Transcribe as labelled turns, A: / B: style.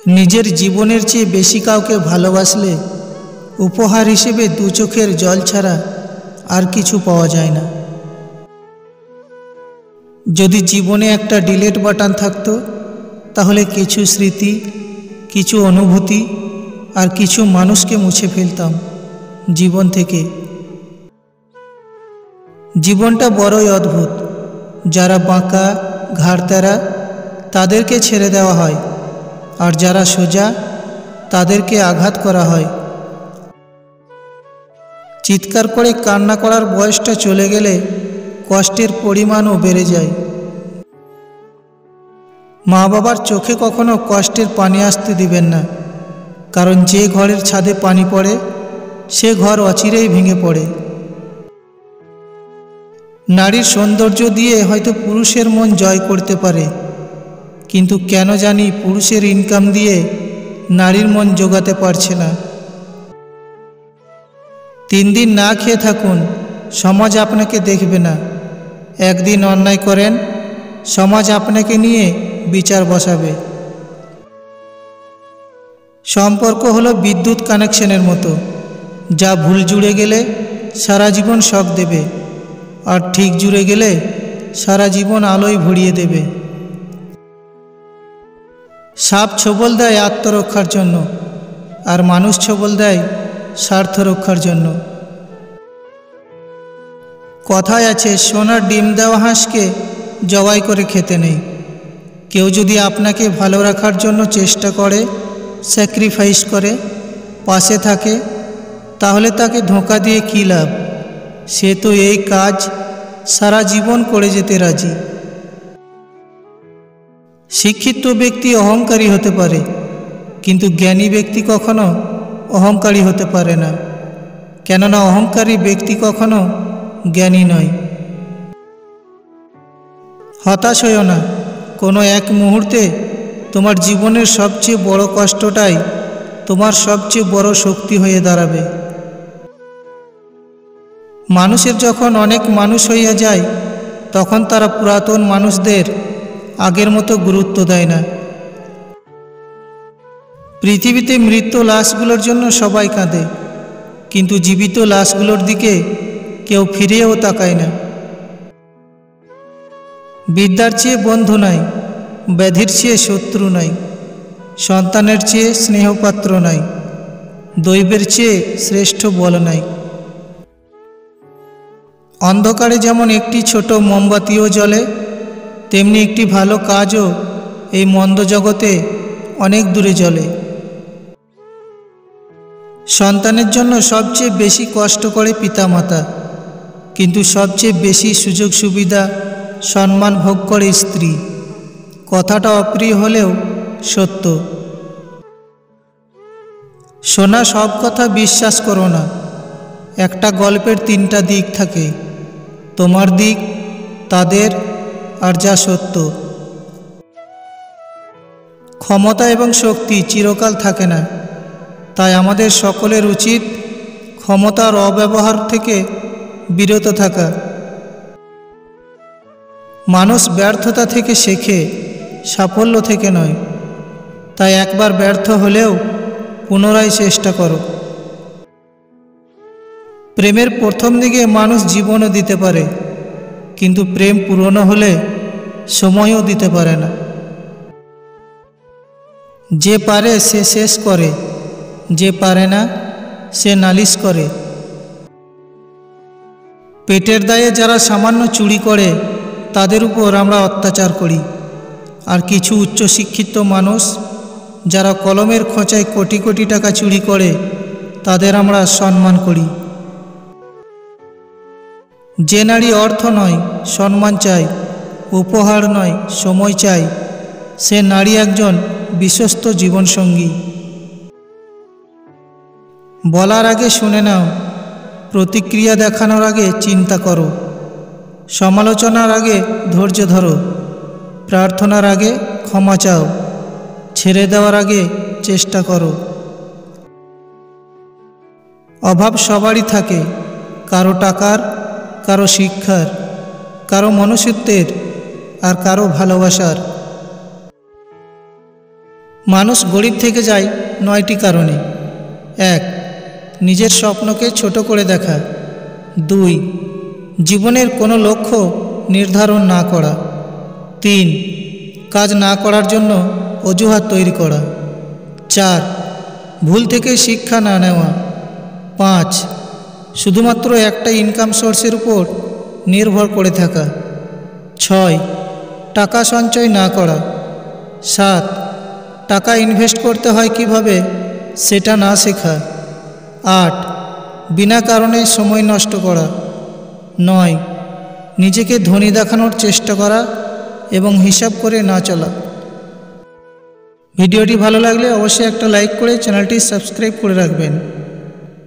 A: নিজের জীবনের চেয়ে বেশি কাউকে ভালোবাসলে উপহার হিসেবে দু চোখের জল ছাড়া আর কিছু পাওয়া যায় না। যদি জীবনে একটা ডিলিট বাটন থাকতো, তাহলে কিছু স্মৃতি, কিছু অনুভূতি আর কিছু মানুষকে মুছে ফেলতাম জীবন থেকে। জীবনটা বড়ই অদ্ভুত। যারা বাঁকা, ঘাড়তেরা, তাদেরকে ছেড়ে দেওয়া হয়, আর যারা সোজা, তাদেরকে আঘাত করা হয়। চিৎকার করে কান্না করার বয়সটা চলে গেলে কষ্টের পরিমাণও বেড়ে যায়। মা বাবার চোখে কখনো কষ্টের পানি আসতে দিবেন না, কারণ যে ঘরের ছাদে পানি পড়ে সে ঘর অচিরেই ভেঙে পড়ে। নারীর সৌন্দর্য দিয়ে হয়তো পুরুষের মন জয় করতে পারে, কিন্তু কেন জানি পুরুষের ইনকাম দিয়ে নারীর মন জোগাতে পারছে না। 3 দিন না খেয়ে থাকুন, সমাজ আপনাকে দেখবে না। একদিন অন্যায় করেন, সমাজ আপনাকে নিয়ে বিচার বসাবে। সম্পর্ক হলো বিদ্যুৎ কানেকশনের মতো, যা ভুল জুড়ে গেলে সারা জীবন শক দেবে, আর ঠিক জুড়ে গেলে সারা জীবন আলোয় ভরিয়ে দেবে। সাপ ছোবল দেয় আত্মরক্ষার জন্য, আর মানুষ ছোবল দেয় স্বার্থ রক্ষার জন্য। কথায় আছে, সোনার ডিম দেওয়া হাঁসকে জবাই করে খেতে নেই। কেউ যদি আপনাকে ভালো রাখার জন্য চেষ্টা করে, স্যাক্রিফাইস করে, পাশে থাকে, তাহলে তাকে ধোঁকা দিয়ে কী লাভ? সে তো এই কাজ সারা জীবন করে যেতে রাজি। শিক্ষিত ব্যক্তি অহংকারী হতে পারে, কিন্তু জ্ঞানী ব্যক্তি কখনো অহংকারী হতে পারে না, কেননা অহংকারী ব্যক্তি কখনো জ্ঞানী নয়। হতাশ হইও না, কোনো এক মুহূর্তে তোমার জীবনের সবচেয়ে বড় কষ্টটাই তোমার সবচেয়ে বড় শক্তি হয়ে দাঁড়াবে। মানুষের যখন অনেক মানুষ হইয়া যায়, তখন তারা পুরাতন মানুষদের আগের মতো গুরুত্ব দেয় না। পৃথিবীতে মৃত লাশগুলোর জন্য সবাই কাঁদে, কিন্তু জীবিত লাশগুলোর দিকে কেউ ফিরেও তাকায় না। বিদ্যার চেয়ে বন্ধু নাই, ব্যাধির চেয়ে শত্রু নাই, সন্তানের চেয়ে স্নেহপাত্র নাই, দৈবের চেয়ে শ্রেষ্ঠ বল নাই। অন্ধকারে যেমন একটি ছোট মোমবাতিও জ্বলে, তেমনি একটি ভালো কাজও এই মন্দ জগতে অনেক দূরে জ্বলে। সন্তানের জন্য সবচেয়ে বেশি কষ্ট করে পিতামাতা, কিন্তু সবচেয়ে বেশি সুযোগ সুবিধা, সম্মান ভোগ করে স্ত্রী। কথাটা অপ্রিয় হলেও সত্য। শোনা সব কথা বিশ্বাস করো না। একটা গল্পের 3টা দিক থাকে, তোমার দিক, তাদের, আর যা সত্য। ক্ষমতা এবং শক্তি চিরকাল থাকে না, তাই আমাদের সকলের উচিত ক্ষমতার অব্যবহার থেকে বিরত থাকা। মানুষ ব্যর্থতা থেকে শেখে, সাফল্য থেকে নয়। তাই একবার ব্যর্থ হলেও পুনরায় চেষ্টা করো। প্রেমের প্রথম দিকে মানুষ জীবনও দিতে পারে, কিন্তু প্রেম পুরনো হলে সময়ও দিতে পারে না। যে পারে সে শেষ করে, যে পারে না সে নালিশ করে। পেটের দায়ে যারা সামান্য চুরি করে, তাদের উপর আমরা অত্যাচার করি, আর কিছু উচ্চশিক্ষিত মানুষ যারা কলমের খোঁচায় কোটি কোটি টাকা চুরি করে, তাদের আমরা সম্মান করি। যে নারী অর্থ নয় সম্মান চায়, উপহার নয় সময় চায়, সে নারী একজন বিশ্বস্ত জীবনসঙ্গী। বলার আগে শুনে নাও, প্রতিক্রিয়া দেখানোর আগে চিন্তা করো, সমালোচনার আগে ধৈর্য ধরো, প্রার্থনার আগে ক্ষমা চাও, ছেড়ে দেওয়ার আগে চেষ্টা করো। অভাব সবারই থাকে, কারো টাকার, কারো শিক্ষার, কারো মনুষ্যত্বের, আর কারো ভালোবাসার। মানুষ গরিব থেকে যায় 9টি কারণে। 1. নিজের স্বপ্নকে ছোট করে দেখা। 2. জীবনের কোনো লক্ষ্য নির্ধারণ না করা। 3. কাজ না করার জন্য অজুহাত তৈরি করা। 4. ভুল থেকে শিক্ষা না নেওয়া। 5. শুধুমাত্র একটা ইনকাম সোর্সের উপর নির্ভর করে থাকা। 6. টাকা সঞ্চয় না করা। 7. টাকা ইনভেস্ট করতে হয় কিভাবে সেটা না শেখা। 8. বিনা কারণে সময় নষ্ট করা। 9. নিজেকে ধনী দেখানোর চেষ্টা করা এবং হিসাব করে না চলা। ভিডিওটি ভালো লাগলে অবশ্যই একটা লাইক করে চ্যানেলটি সাবস্ক্রাইব করে রাখবেন।